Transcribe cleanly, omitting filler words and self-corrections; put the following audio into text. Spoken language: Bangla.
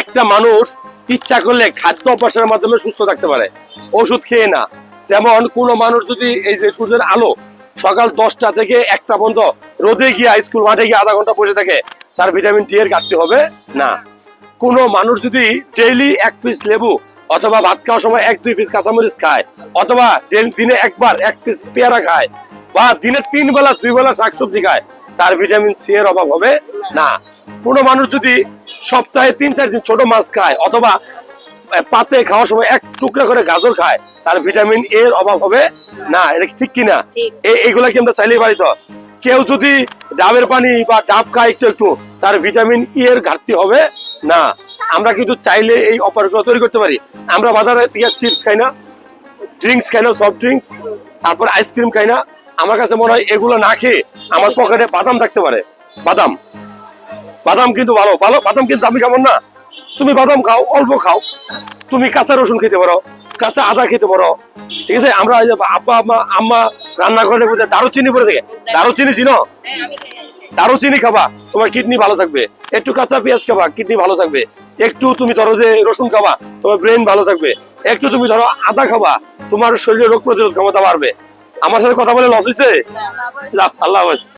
একটা মানুষ ইচ্ছা করলে খাদ্য অভ্যাসের মাধ্যমে সুস্থ থাকতে পারে, ওষুধ খেয়ে না। যেমন কোন মানুষ যদি এই যে সূর্যের আলো সকাল 10টা থেকে 1টা পর্যন্ত রোদে গিয়ে স্কুল মাঠে গিয়ে আধা ঘন্টা বসে থাকে, তার ভিটামিন ডি এর ঘাটতি হবে না। কোন মানুষ যদি ডেইলি 1 পিস লেবু অথবা ভাত খাওয়ার সময় 1-2 পিস কাঁচামরিচ খায়, অথবা দিনে একবার 1 পিস পেয়ারা খায়, বা দিনে 3 বেলা 2 বেলা শাকসবজি খায়, তার ভিটামিন সি এর অভাব হবে না। কোন মানুষ যদি সপ্তাহে 3-4 দিন ছোট মাছ খায়, অথবা পাতে খাওয়ার সময় 1 টুকরা করে গাজর খায়, তার ভিটামিন এ এর অভাব হবে না। এটা কি ঠিক কিনা? এইগুলা কি আমরা চাইলেই পারি? তো কেউ যদি ডাবের পানি বা ডাব খায় একটু একটু, তার ভিটামিন ই এর ঘাটতি হবে না। আমরা কিন্তু চাইলে এই অপারগুলো তৈরি করতে পারি। আমরা বাজারে থেকে চিপস খাই না, ড্রিঙ্কস খাই না, সফট ড্রিঙ্কস, তারপর আইসক্রিম খাই না। আমার কাছে মনে হয় এগুলো না খেয়ে আমার পকেটে বাদাম থাকতে পারে। বাদাম বাদাম কিন্তু ভালো ভালো, বাদাম কিন্তু আমি খাবো না। তুমি বাদাম খাও, অল্প খাও। তুমি কাঁচা রসুন খেতে পারো, কাঁচা আদা খেতে পারো, ঠিক আছে? আমরা আব্বা আম্মা রান্না করে দারুচিনি পরে থাকে, দারুচিনি চিনো? দারুচিনি খাবা, তোমার কিডনি ভালো থাকবে। একটু কাঁচা পেঁয়াজ খাবা, কিডনি ভালো থাকবে। একটু তুমি ধরো যে রসুন খাবা, তোমার ব্রেন ভালো থাকবে। একটু তুমি ধরো আদা খাবা, তোমার শরীরে রোগ প্রতিরোধ ক্ষমতা বাড়বে। আমার সাথে কথা বলে লস হয়েছে? আল্লাহ হাফেজ।